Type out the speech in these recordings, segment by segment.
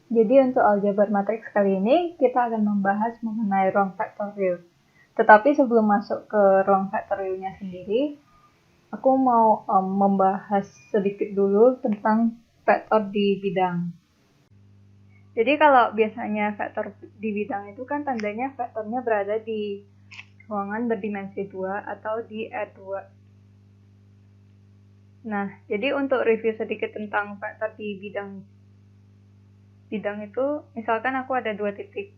Jadi untuk aljabar matriks kali ini kita akan membahas mengenai ruang vektorial. Tetapi sebelum masuk ke ruang vektorialnya sendiri, aku mau membahas sedikit dulu tentang vektor di bidang. Jadi kalau biasanya vektor di bidang itu kan tandanya vektornya berada di ruangan berdimensi 2 atau di R2. Nah, jadi untuk review sedikit tentang vektor di bidang itu, misalkan aku ada 2 titik,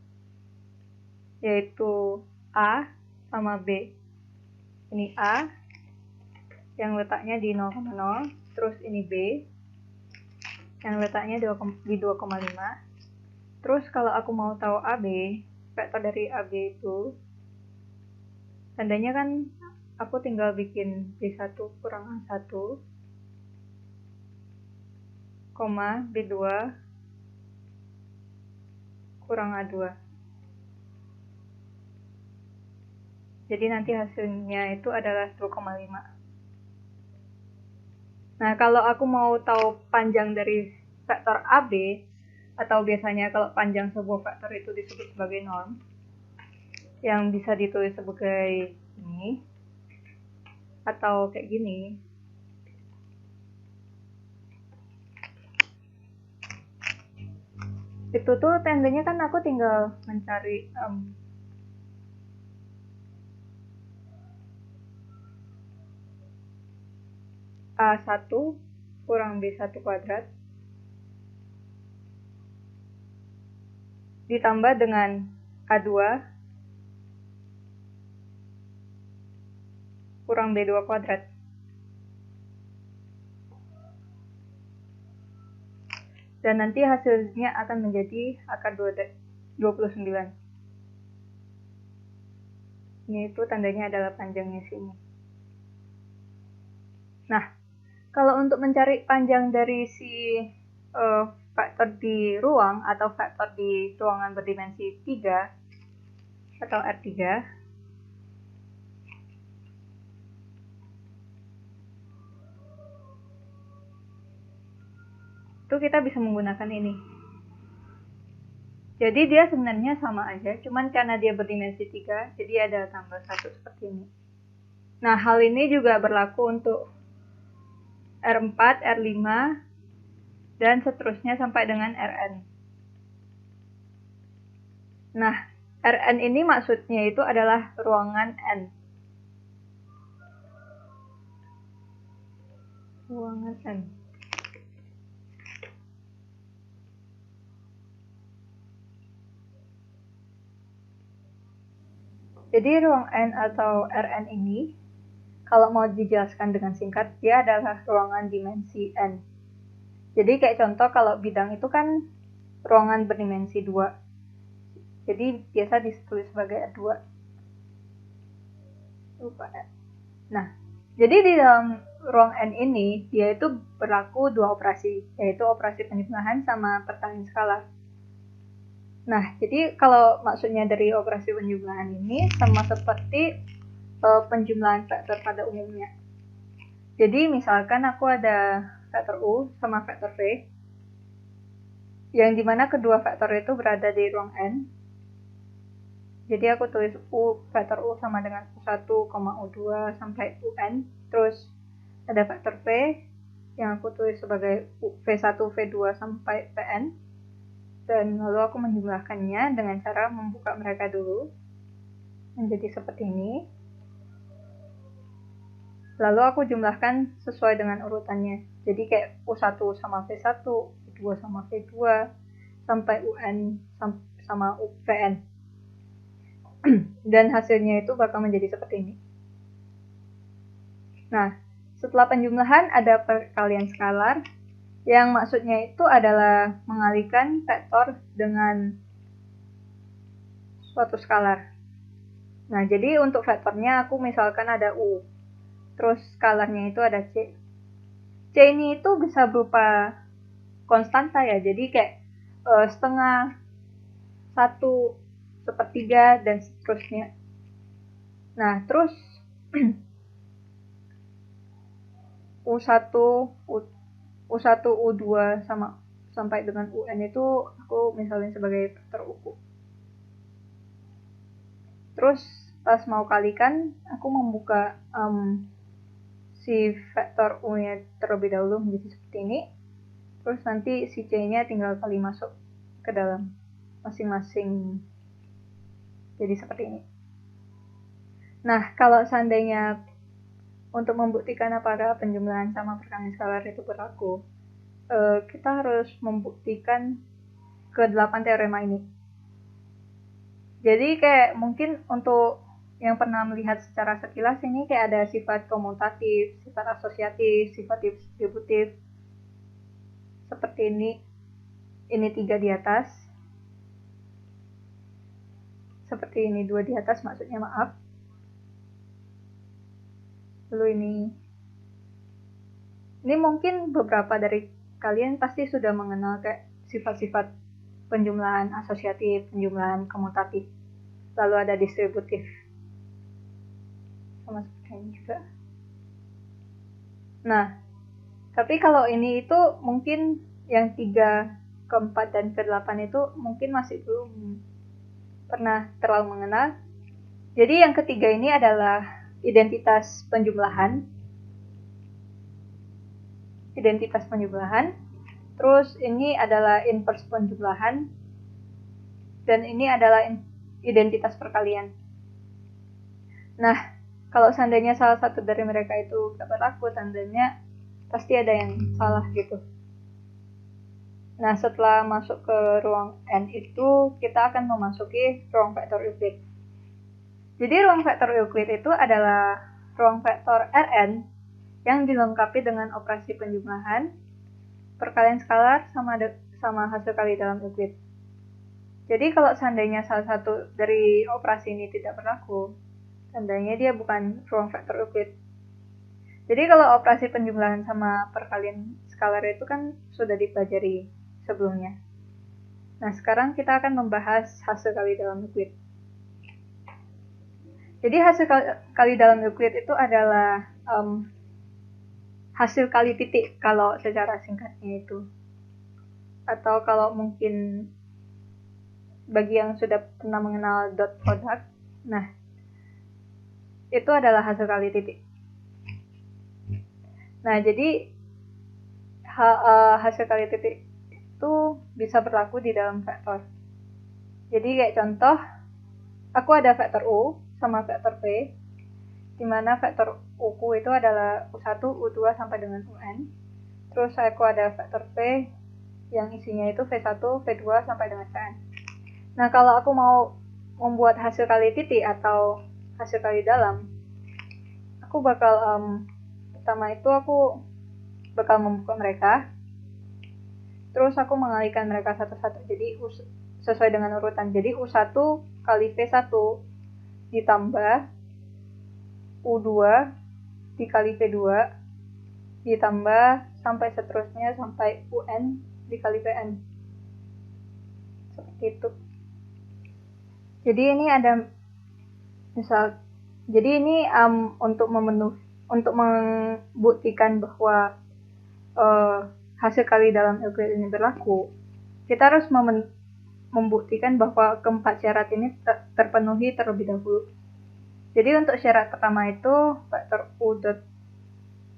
yaitu A sama B. Ini A yang letaknya di 0,0, terus ini B yang letaknya di 2,5. Terus kalau aku mau tahu AB, vektor dari AB itu, tandanya kan aku tinggal bikin B1 kurang A1, B2 kurang A2. Jadi nanti hasilnya itu adalah 2,5. Nah, kalau aku mau tahu panjang dari vektor AB, atau biasanya kalau panjang sebuah vektor itu disebut sebagai norm, yang bisa ditulis sebagai ini, atau kayak gini. Itu tuh tandanya kan aku tinggal mencari A1 kurang B1 kuadrat ditambah dengan A2 kurang B2 kuadrat. Dan nanti hasilnya akan menjadi akar 29. Ini itu tandanya adalah panjangnya sini. Nah, kalau untuk mencari panjang dari si vektor di ruang atau vektor di ruangan berdimensi 3 atau R3, itu kita bisa menggunakan ini. Jadi dia sebenarnya sama aja, cuman karena dia berdimensi 3, jadi ada tambah 1 seperti ini. Nah, hal ini juga berlaku untuk R4, R5, dan seterusnya sampai dengan Rn. Nah, Rn ini maksudnya itu adalah ruangan N. Ruangan N. Jadi ruang N atau Rn ini, kalau mau dijelaskan dengan singkat, dia adalah ruangan dimensi N. Jadi kayak contoh kalau bidang itu kan ruangan berdimensi 2. Jadi biasa ditulis sebagai R2. Nah, jadi di dalam ruang N ini, dia itu berlaku 2 operasi, yaitu operasi penjumlahan sama perkalian skalar. Nah, jadi kalau maksudnya dari operasi penjumlahan ini sama seperti penjumlahan vektor pada umumnya. Jadi misalkan aku ada vektor U sama vektor V, yang dimana kedua vektor itu berada di ruang N. Jadi aku tulis vektor U sama dengan U1, U2 sampai UN. Terus ada vektor V yang aku tulis sebagai V1, V2 sampai Vn. Dan lalu aku menjumlahkannya dengan cara membuka mereka dulu menjadi seperti ini. Lalu aku jumlahkan sesuai dengan urutannya. Jadi kayak U1 sama V1, U2 sama V2, sampai UN sama Vn. Dan hasilnya itu bakal menjadi seperti ini. Nah, setelah penjumlahan ada perkalian skalar, yang maksudnya itu adalah mengalihkan vektor dengan suatu skalar. Nah, jadi untuk vektornya aku misalkan ada U, terus skalarnya itu ada C. C ini itu bisa berupa konstanta ya, jadi kayak setengah, 1/3, dan seterusnya. Nah, terus U1, U2 sama sampai dengan UN itu aku misalnya sebagai vektor U. Terus pas mau kalikan, aku membuka si vektor U-nya terlebih dahulu menjadi seperti ini. Terus nanti si C-nya tinggal kali masuk ke dalam masing-masing jadi seperti ini. Nah, kalau seandainya untuk membuktikan apakah penjumlahan sama perkalian skalar itu berlaku, kita harus membuktikan ke-8 teorema ini. Jadi kayak mungkin untuk yang pernah melihat secara sekilas ini kayak ada sifat komutatif, sifat asosiatif, sifat distributif. Seperti ini 3 di atas. Seperti ini 2 di atas, maksudnya maaf. Lalu ini mungkin beberapa dari kalian pasti sudah mengenal kayak sifat-sifat penjumlahan asosiatif, penjumlahan komutatif. Lalu ada distributif. Sama seperti ini juga. Nah, tapi kalau ini itu mungkin yang 3, ke-4, dan ke-8 itu mungkin masih belum pernah terlalu mengenal. Jadi yang ketiga ini adalah identitas penjumlahan. Identitas penjumlahan. Terus ini adalah inverse penjumlahan. Dan ini adalah identitas perkalian. Nah, kalau seandainya salah satu dari mereka itu tidak berlaku, tandanya pasti ada yang salah gitu. Nah, setelah masuk ke ruang N itu, kita akan memasuki ruang vektor Euclid. Jadi ruang vektor Euclid itu adalah ruang vektor Rn yang dilengkapi dengan operasi penjumlahan, perkalian skalar, sama hasil kali dalam Euclid. Jadi kalau seandainya salah satu dari operasi ini tidak berlaku, tandanya dia bukan ruang vektor Euclid. Jadi kalau operasi penjumlahan sama perkalian skalar itu kan sudah dipelajari sebelumnya. Nah, sekarang kita akan membahas hasil kali dalam Euclid. Jadi hasil kali dalam Euclid itu adalah hasil kali titik kalau secara singkatnya itu. Atau kalau mungkin bagi yang sudah pernah mengenal dot product, nah itu adalah hasil kali titik. Nah, jadi hasil kali titik itu bisa berlaku di dalam vektor. Jadi kayak contoh, aku ada vektor U sama vektor P, di mana vektor U itu adalah U1, U2 sampai dengan UN. Terus aku ada vektor P yang isinya itu V1, V2 sampai dengan Vn. Nah, kalau aku mau membuat hasil kali titik atau hasil kali dalam, aku bakal pertama itu aku bakal membuka mereka. Terus aku mengalihkan mereka satu-satu. Jadi sesuai dengan urutan. Jadi U1 kali V1 ditambah U2 dikali V2 ditambah sampai seterusnya sampai UN dikali Vn. Seperti itu. Jadi ini ada misal, jadi ini untuk membuktikan bahwa hasil kali dalam Euclid ini berlaku, kita harus membuktikan bahwa keempat syarat ini terpenuhi terlebih dahulu. Jadi untuk syarat pertama itu vektor U dot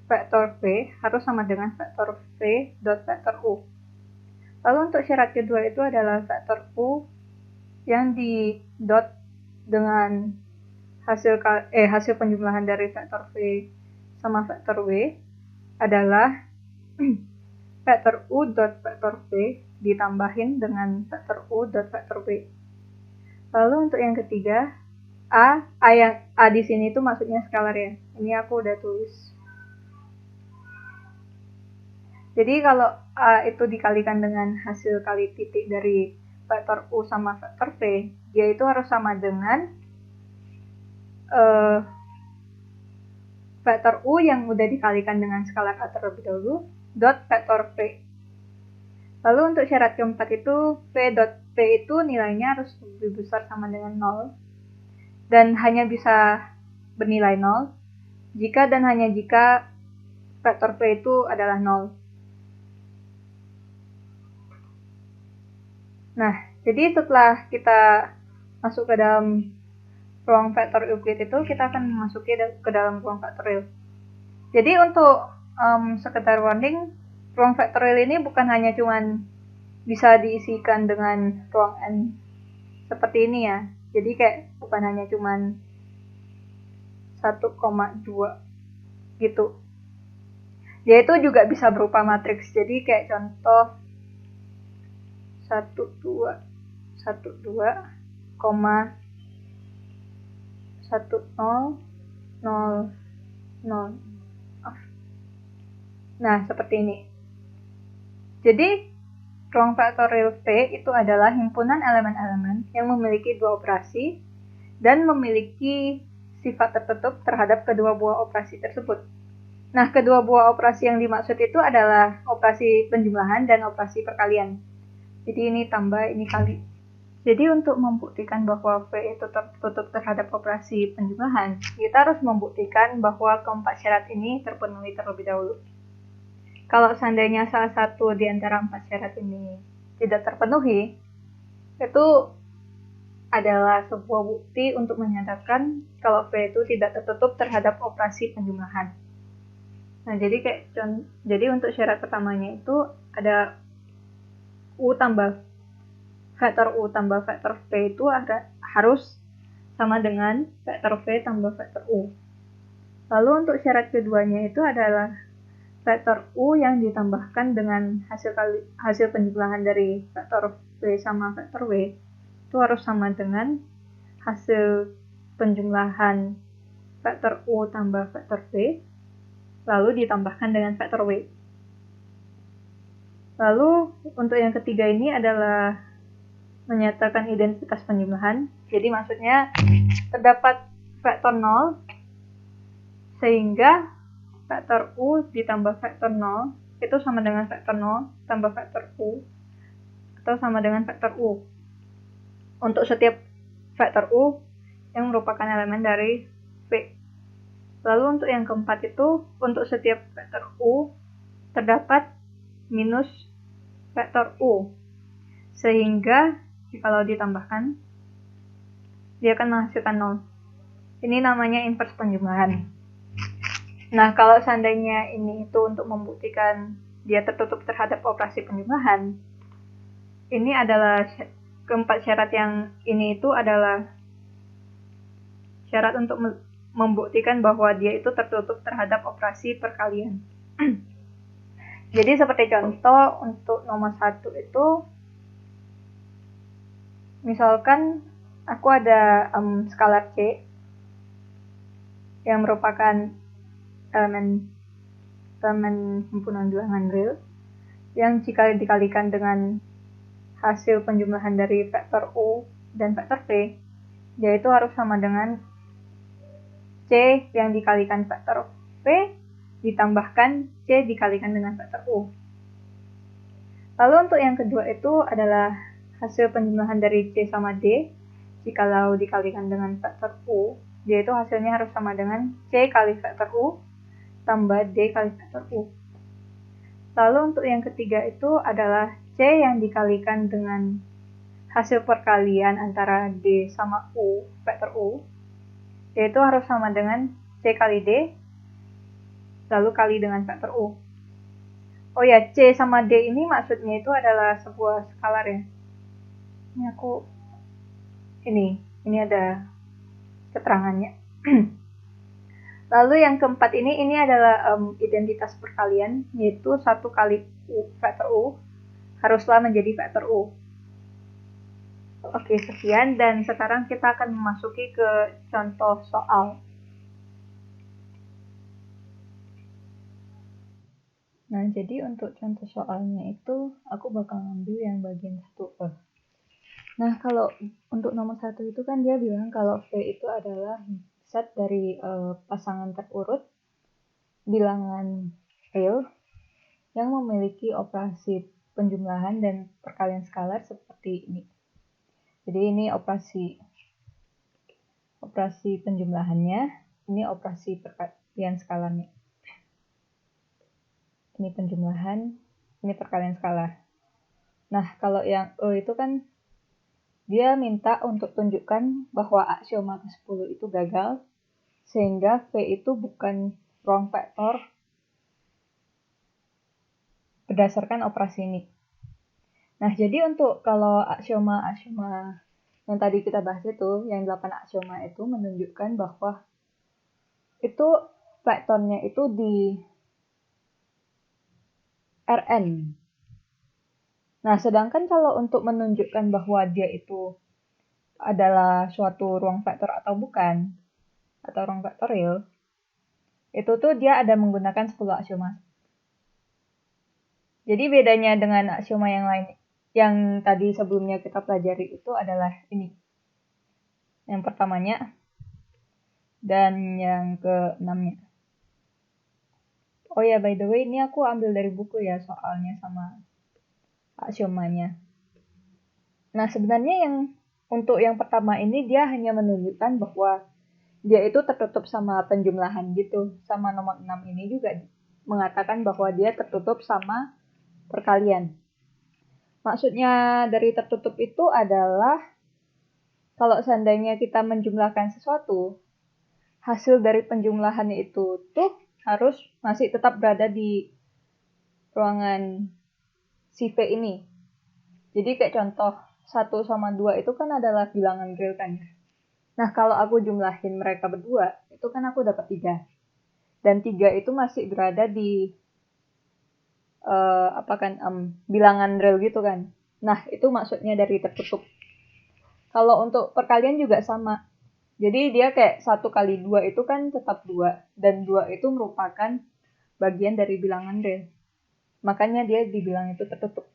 vektor V harus sama dengan vektor V dot vektor U. Lalu untuk syarat kedua itu adalah vektor U yang di dot dengan hasil penjumlahan dari vektor V sama vektor W adalah vektor U dot vektor V ditambahin dengan vektor U dot vektor W. Lalu untuk yang ketiga, yang A di sini itu maksudnya skalar ya. Ini aku udah tulis. Jadi kalau A itu dikalikan dengan hasil kali titik dari vektor U sama vektor V, dia itu harus sama dengan vektor U yang udah dikalikan dengan skalar A terlebih dahulu, dot vektor V. Lalu untuk syarat keempat itu, V dot V itu nilainya harus lebih besar sama dengan 0, dan hanya bisa bernilai 0, jika dan hanya jika vektor V itu adalah 0. Nah, jadi setelah kita masuk ke dalam ruang vektor Euclid itu, kita akan memasuki ke dalam ruang vektorial. Jadi untuk sekedar warning, ruang vektorial ini bukan hanya cuman bisa diisikan dengan ruang N seperti ini ya. Jadi kayak bukan hanya cuman 1,2 gitu. Dia itu juga bisa berupa matriks. Jadi kayak contoh 12 12, 10 0 0. Nah, seperti ini. Jadi ruang vektorial V itu adalah himpunan elemen-elemen yang memiliki dua operasi dan memiliki sifat tertutup terhadap kedua buah operasi tersebut. Nah, kedua buah operasi yang dimaksud itu adalah operasi penjumlahan dan operasi perkalian. Jadi ini tambah, ini kali. Jadi untuk membuktikan bahwa V itu tertutup terhadap operasi penjumlahan, kita harus membuktikan bahwa keempat syarat ini terpenuhi terlebih dahulu. Kalau seandainya salah satu di antara 4 syarat ini tidak terpenuhi, itu adalah sebuah bukti untuk menyatakan kalau V itu tidak tertutup terhadap operasi penjumlahan. Nah, jadi untuk syarat pertamanya itu ada U tambah vektor V itu harus sama dengan vektor V tambah vektor U. Lalu untuk syarat keduanya itu adalah vektor U yang ditambahkan dengan hasil penjumlahan dari vektor V sama vektor W itu harus sama dengan hasil penjumlahan vektor U tambah vektor V lalu ditambahkan dengan vektor W. Lalu untuk yang ketiga ini adalah menyatakan identitas penjumlahan. Jadi maksudnya terdapat vektor 0 sehingga vektor U ditambah vektor 0 itu sama dengan vektor 0 tambah vektor U atau sama dengan vektor U untuk setiap vektor U yang merupakan elemen dari V. Lalu untuk yang keempat itu untuk setiap vektor U terdapat minus vektor U sehingga kalau ditambahkan dia akan menghasilkan 0. Ini namanya inverse penjumlahan. Nah, kalau seandainya ini itu untuk membuktikan dia tertutup terhadap operasi penjumlahan, ini adalah keempat syarat yang ini itu adalah syarat untuk membuktikan bahwa dia itu tertutup terhadap operasi perkalian. Jadi seperti contoh untuk nomor 1 itu, misalkan aku ada skalar C yang merupakan elemen himpunan bilangan real yang jika dikalikan dengan hasil penjumlahan dari vektor U dan vektor V, yaitu harus sama dengan C yang dikalikan vektor V ditambahkan C dikalikan dengan vektor U. Lalu untuk yang kedua itu adalah hasil penjumlahan dari C sama D jikalau dikalikan dengan vektor U, yaitu hasilnya harus sama dengan C kali vektor U tambah D kali vektor U. Lalu untuk yang ketiga itu adalah C yang dikalikan dengan hasil perkalian antara D sama U, vektor U, yaitu harus sama dengan C kali D lalu kali dengan vektor U. Oh ya, C sama D ini maksudnya itu adalah sebuah skalar ya. Ini ada keterangannya. Lalu yang keempat ini adalah identitas perkalian, yaitu 1 kali U, vektor U haruslah menjadi vektor U. Oke, sekian dan sekarang kita akan memasuki ke contoh soal. Nah, jadi untuk contoh soalnya itu aku bakal ngambil yang bagian 1E. Nah, kalau untuk nomor 1 itu kan dia bilang kalau V itu adalah set dari pasangan terurut bilangan real yang memiliki operasi penjumlahan dan perkalian skalar seperti ini. Jadi ini operasi penjumlahannya, ini operasi perkalian skalarnya. Ini penjumlahan, ini perkalian skalar. Nah, kalau yang E itu kan dia minta untuk tunjukkan bahwa aksioma ke-10 itu gagal, sehingga V itu bukan wrong vector berdasarkan operasi ini. Nah, jadi untuk kalau aksioma-aksioma yang tadi kita bahas itu, yang 8 aksioma itu menunjukkan bahwa itu vektornya itu di Rn. Nah, sedangkan kalau untuk menunjukkan bahwa dia itu adalah suatu ruang vektor atau bukan, atau ruang vektorial, itu tuh dia ada menggunakan 10 aksioma. Jadi bedanya dengan aksioma yang lain, yang tadi sebelumnya kita pelajari itu adalah ini. Yang pertamanya, dan yang ke-6-nya. Oh ya, by the way, ini aku ambil dari buku ya soalnya sama aksiomanya. Nah, sebenarnya yang untuk yang pertama ini dia hanya menunjukkan bahwa dia itu tertutup sama penjumlahan gitu. Sama nomor 6 ini juga mengatakan bahwa dia tertutup sama perkalian. Maksudnya dari tertutup itu adalah kalau seandainya kita menjumlahkan sesuatu, hasil dari penjumlahan itu tuh harus masih tetap berada di ruangan si V ini. Jadi kayak contoh, 1 sama 2 itu kan adalah bilangan real kan. Nah, kalau aku jumlahin mereka berdua, itu kan aku dapat 3. Dan 3 itu masih berada di bilangan real gitu kan. Nah, itu maksudnya dari tertutup. Kalau untuk perkalian juga sama. Jadi dia kayak 1 kali 2 itu kan tetap 2. Dan 2 itu merupakan bagian dari bilangan real. Makanya dia dibilang itu tertutup.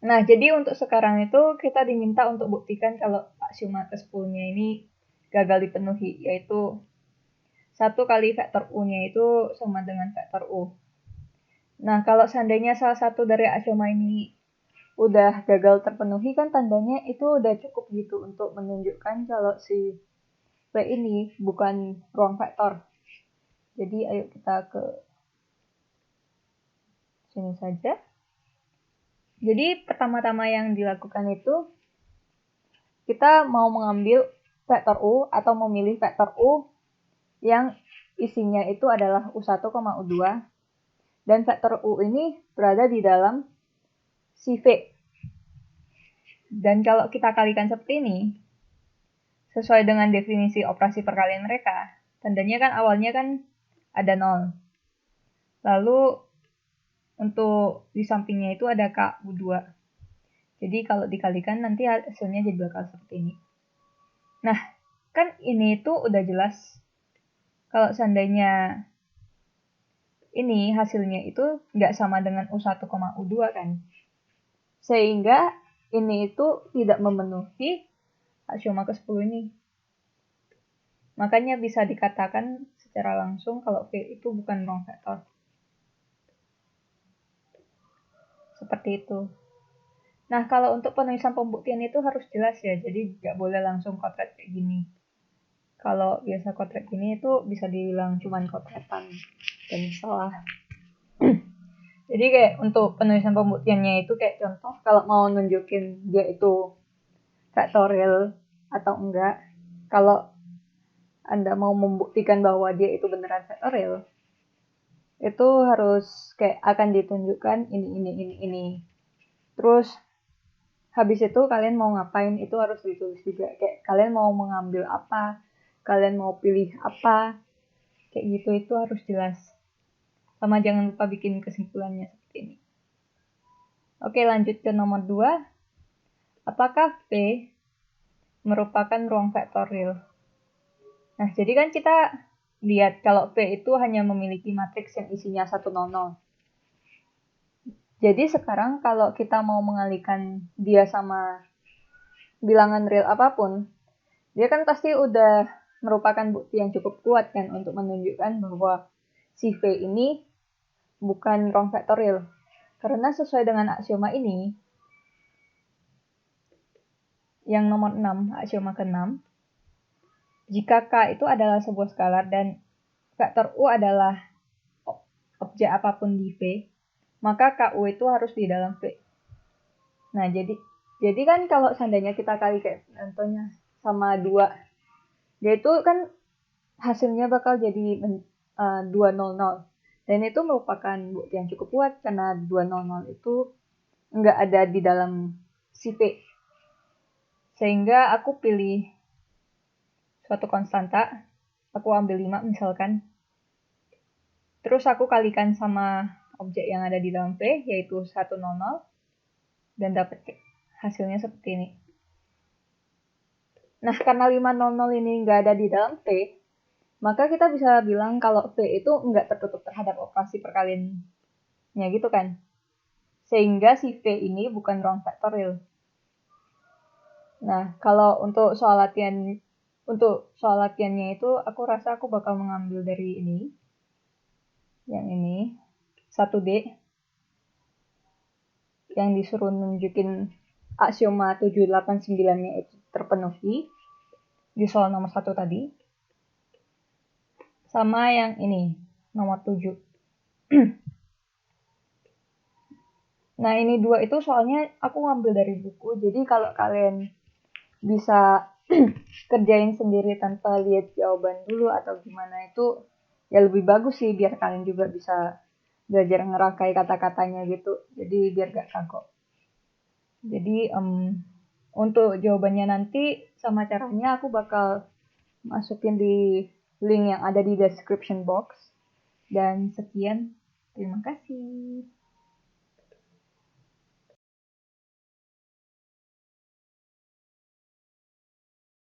Nah, jadi untuk sekarang itu kita diminta untuk buktikan kalau aksioma ke-10-nya ini gagal dipenuhi, yaitu 1 kali vektor U-nya itu sama dengan vektor U. Nah, kalau seandainya salah satu dari aksioma ini udah gagal terpenuhi, kan tandanya itu udah cukup gitu untuk menunjukkan kalau si V ini bukan ruang vektor. Jadi ayo kita ke sini saja. Jadi pertama-tama yang dilakukan itu kita mau mengambil vektor U atau memilih vektor U yang isinya itu adalah U1, U2 dan vektor U ini berada di dalam si V. Dan kalau kita kalikan seperti ini, sesuai dengan definisi operasi perkalian mereka, tandanya kan awalnya kan ada 0. Lalu untuk di sampingnya itu ada KU2. Jadi kalau dikalikan nanti hasilnya jadi bakal seperti ini. Nah, kan ini tuh udah jelas kalau seandainya ini hasilnya itu nggak sama dengan U1, U2 kan. Sehingga ini itu tidak memenuhi aksioma ke-10 ini. Makanya bisa dikatakan secara langsung kalau V itu bukan ruang vektor. Seperti itu. Nah, kalau untuk penulisan pembuktian itu harus jelas ya, jadi nggak boleh langsung kotret kayak gini. Kalau biasa kotret gini itu bisa dibilang cuman kotretan dan salah. Jadi kayak untuk penulisan pembuktiannya itu kayak contoh kalau mau nunjukin dia itu vektorial atau enggak, kalau Anda mau membuktikan bahwa dia itu beneran vektorial, itu harus kayak akan ditunjukkan ini. Terus habis itu kalian mau ngapain itu harus ditulis juga. Kayak kalian mau mengambil apa, kalian mau pilih apa, kayak gitu itu harus jelas. Sama jangan lupa bikin kesimpulannya seperti ini. Oke, lanjut ke nomor 2. Apakah V merupakan ruang vektorial? Nah, jadi kan kita lihat kalau V itu hanya memiliki matriks yang isinya 100. Jadi sekarang kalau kita mau mengalihkan dia sama bilangan real apapun, dia kan pasti udah merupakan bukti yang cukup kuat kan untuk menunjukkan bahwa si V ini bukan ruang vektorial. Karena sesuai dengan aksioma ini, yang nomor 6, aksioma ke-6, jika K itu adalah sebuah skalar dan vektor U adalah objek apapun di V, maka KU itu harus di dalam V. Nah, jadi kan kalau seandainya kita kali kayak contohnya sama 2, dia itu kan hasilnya bakal jadi 200. Dan itu merupakan bukti yang cukup kuat karena 200 itu nggak ada di dalam si P. Sehingga aku pilih suatu konstanta, aku ambil 5 misalkan. Terus aku kalikan sama objek yang ada di dalam P, yaitu 100, dan dapat hasilnya seperti ini. Nah, karena 500 ini nggak ada di dalam P, maka kita bisa bilang kalau P itu nggak tertutup terhadap operasi perkaliannya gitu kan. Sehingga si P ini bukan ruang faktorial. Nah, kalau untuk soal latihannya itu aku rasa aku bakal mengambil dari ini. Yang ini 1D yang disuruh nunjukin aksioma 789-nya itu terpenuhi di soal nomor 1 tadi. Sama yang ini, nomor 7. Nah, ini 2 itu soalnya aku ngambil dari buku. Jadi kalau kalian bisa kerjain sendiri tanpa lihat jawaban dulu atau gimana itu ya lebih bagus sih, biar kalian juga bisa belajar ngerakai kata-katanya gitu. Jadi biar gak kagok. Jadi untuk jawabannya nanti sama caranya aku bakal masukin di link yang ada di description box. Dan sekian, terima kasih.